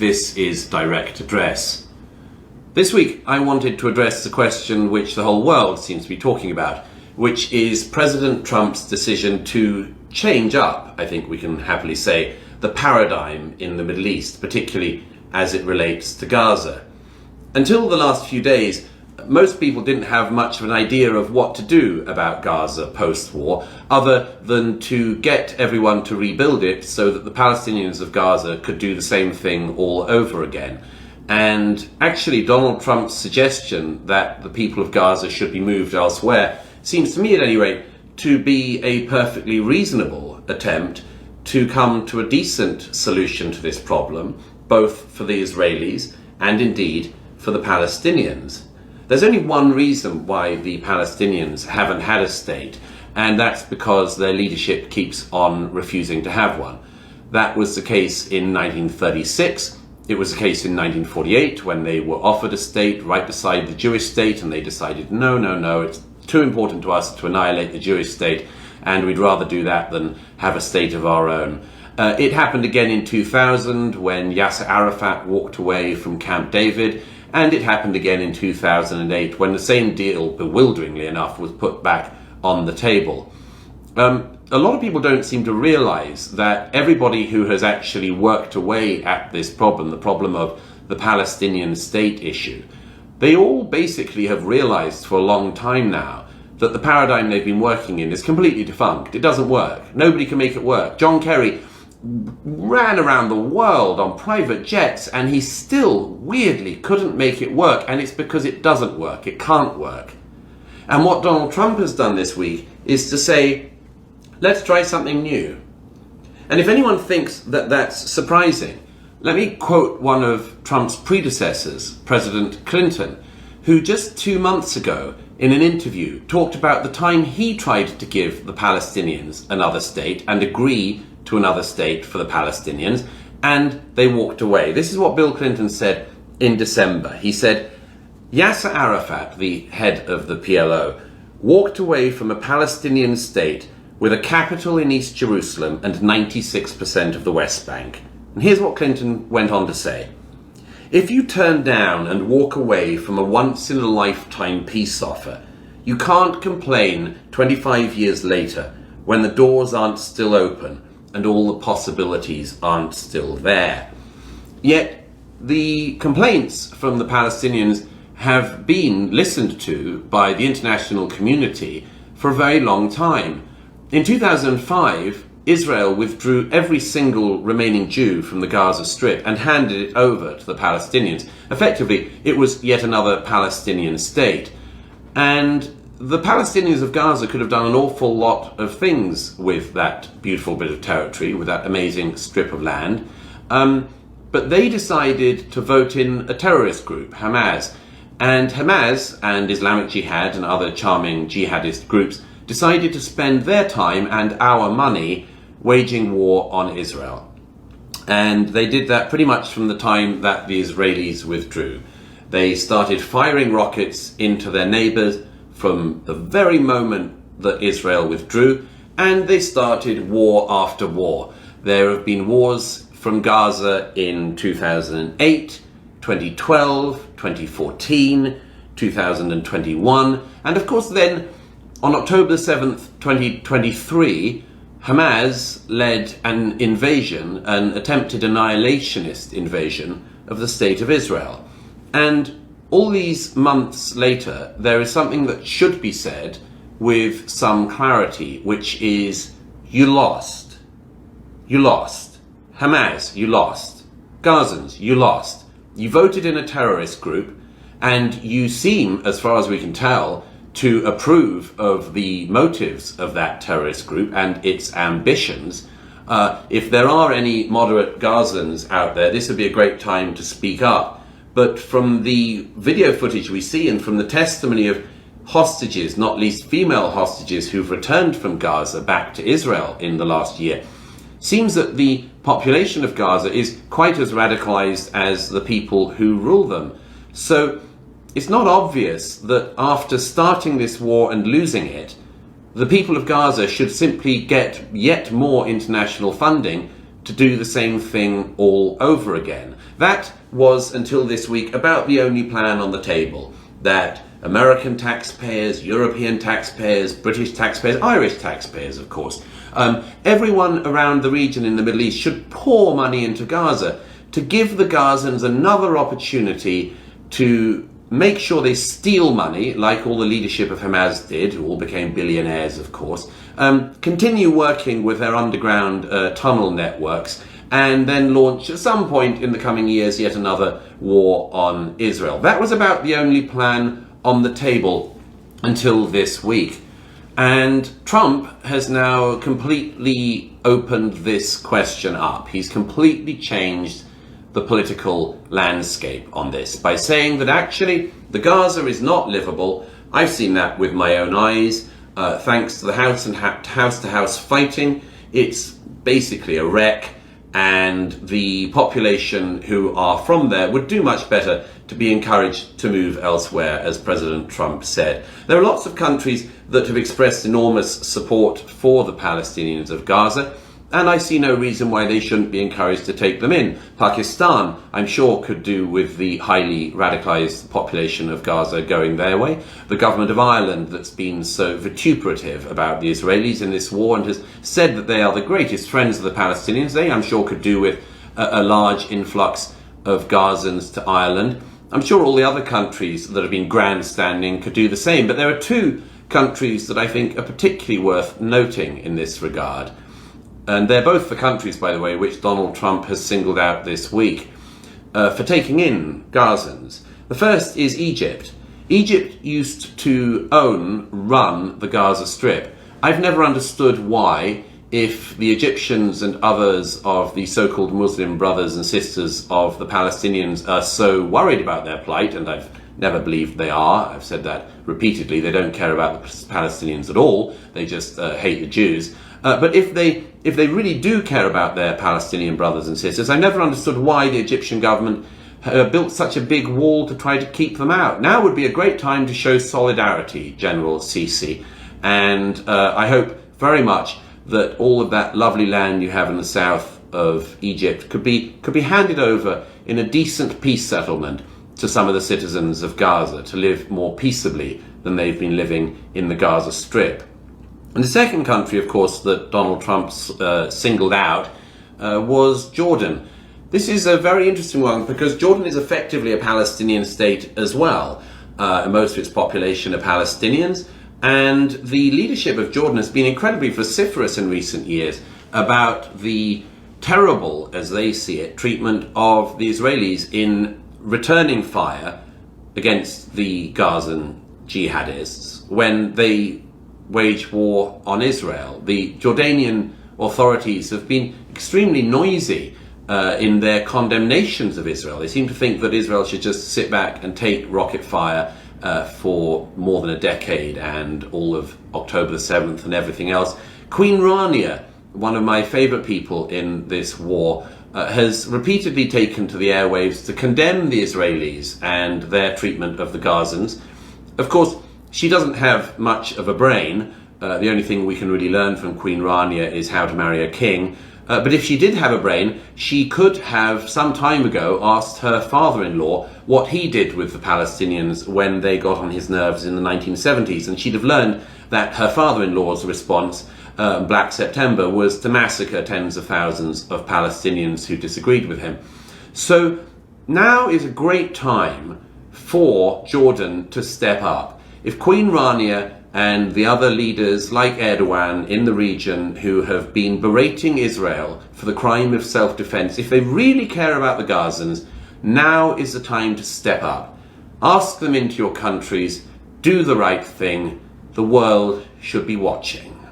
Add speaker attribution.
Speaker 1: This is Direct Address. This week I wanted to address the question which the whole world seems to be talking about, which is President Trump's decision to change up, I think we can happily say, the paradigm in the Middle East, particularly as it relates to Gaza. Until the last few days, most people didn't have much of an idea of what to do about Gaza post-war, other than to get everyone to rebuild it so that the Palestinians of Gaza could do the same thing all over again. And actually, Donald Trump's suggestion that the people of Gaza should be moved elsewhere seems to me, at any rate, to be a perfectly reasonable attempt to come to a decent solution to this problem, both for the Israelis and indeed for the Palestinians. There's only one reason why the Palestinians haven't had a state, and that's because their leadership keeps on refusing to have one. That was the case in 1936. It was the case in 1948 when they were offered a state right beside the Jewish state, and they decided, no, it's too important to us to annihilate the Jewish state, and we'd rather do that than have a state of our own. It happened again in 2000 when Yasser Arafat walked away from Camp David, and it happened again in 2008 when the same deal, bewilderingly enough, was put back on the table. A lot of people don't seem to realize that everybody who has actually worked away at this problem, the problem of the Palestinian state issue, they all basically have realized for a long time now that the paradigm they've been working in is completely defunct. It doesn't work. Nobody can make it work. John Kerry ran around the world on private jets and he still weirdly couldn't make it work, and it's because it doesn't work. It can't work. And what Donald Trump has done this week is to say, let's try something new. And if anyone thinks that that's surprising, let me quote one of Trump's predecessors, President Clinton, who just 2 months ago in an interview talked about the time he tried to give the Palestinians another state and agree to another state for the Palestinians, and they walked away. This is what Bill Clinton said in December. He said, Yasser Arafat, the head of the PLO, walked away from a Palestinian state with a capital in East Jerusalem and 96% of the West Bank. And here's what Clinton went on to say. If you turn down and walk away from a once-in-a-lifetime peace offer, you can't complain 25 years later when the doors aren't still open and all the possibilities aren't still there. Yet the complaints from the Palestinians have been listened to by the international community for a very long time. In 2005, Israel withdrew every single remaining Jew from the Gaza Strip and handed it over to the Palestinians. Effectively, it was yet another Palestinian state. And the Palestinians of Gaza could have done an awful lot of things with that beautiful bit of territory, with that amazing strip of land. But they decided to vote in a terrorist group, Hamas. And Hamas and Islamic Jihad and other charming jihadist groups decided to spend their time and our money waging war on Israel. And they did that pretty much from the time that the Israelis withdrew. They started firing rockets into their neighbors from the very moment that Israel withdrew, and they started war after war. There have been wars from Gaza in 2008, 2012, 2014, 2021, and of course then on October 7th, 2023, Hamas led an invasion, an attempted annihilationist invasion of the State of Israel. And all these months later, there is something that should be said with some clarity, which is, you lost. You lost. Hamas, you lost. Gazans, you lost. You voted in a terrorist group, and you seem, as far as we can tell, to approve of the motives of that terrorist group and its ambitions. If there are any moderate Gazans out there, this would be a great time to speak up. But from the video footage we see and from the testimony of hostages, not least female hostages who've returned from Gaza back to Israel in the last year, seems that the population of Gaza is quite as radicalized as the people who rule them. So it's not obvious that after starting this war and losing it, the people of Gaza should simply get yet more international funding to do the same thing all over again. That was, until this week, about the only plan on the table. That American taxpayers, European taxpayers, British taxpayers, Irish taxpayers, of course, everyone around the region in the Middle East should pour money into Gaza to give the Gazans another opportunity to make sure they steal money, like all the leadership of Hamas did, who all became billionaires, of course, continue working with their underground tunnel networks, and then launch at some point in the coming years yet another war on Israel. That was about the only plan on the table until this week. And Trump has now completely opened this question up. He's completely changed the political landscape on this by saying that actually the Gaza is not livable. I've seen that with my own eyes. Thanks to the house-to-house fighting, it's basically a wreck, and the population who are from there would do much better to be encouraged to move elsewhere, as President Trump said. There are lots of countries that have expressed enormous support for the Palestinians of Gaza, and I see no reason why they shouldn't be encouraged to take them in. Pakistan, I'm sure, could do with the highly radicalised population of Gaza going their way. The government of Ireland, that's been so vituperative about the Israelis in this war and has said that they are the greatest friends of the Palestinians, they, I'm sure, could do with a large influx of Gazans to Ireland. I'm sure all the other countries that have been grandstanding could do the same, but there are two countries that I think are particularly worth noting in this regard. And they're both the countries, by the way, which Donald Trump has singled out this week for taking in Gazans. The first is Egypt. Egypt used to run the Gaza Strip. I've never understood why, if the Egyptians and others of the so-called Muslim brothers and sisters of the Palestinians are so worried about their plight, and I've never believed they are, I've said that repeatedly, they don't care about the Palestinians at all, they just hate the Jews. But if they really do care about their Palestinian brothers and sisters, I never understood why the Egyptian government built such a big wall to try to keep them out. Now would be a great time to show solidarity, General Sisi, and I hope very much that all of that lovely land you have in the south of Egypt could be handed over in a decent peace settlement to some of the citizens of Gaza to live more peaceably than they've been living in the Gaza Strip. And the second country, of course, that Donald Trump singled out was Jordan. This is a very interesting one because Jordan is effectively a Palestinian state as well. Most of its population are Palestinians, and the leadership of Jordan has been incredibly vociferous in recent years about the terrible, as they see it, treatment of the Israelis in returning fire against the Gazan jihadists when they wage war on Israel. The Jordanian authorities have been extremely noisy in their condemnations of Israel. They seem to think that Israel should just sit back and take rocket fire for more than a decade and all of October the 7th and everything else. Queen Rania, one of my favourite people in this war, has repeatedly taken to the airwaves to condemn the Israelis and their treatment of the Gazans. Of course, she doesn't have much of a brain. The only thing we can really learn from Queen Rania is how to marry a king. But if she did have a brain, she could have some time ago asked her father-in-law what he did with the Palestinians when they got on his nerves in the 1970s. And she'd have learned that her father-in-law's response, Black September, was to massacre tens of thousands of Palestinians who disagreed with him. So now is a great time for Jordan to step up. If Queen Rania and the other leaders like Erdogan in the region who have been berating Israel for the crime of self-defense, if they really care about the Gazans, now is the time to step up. Ask them into your countries, do the right thing. The world should be watching.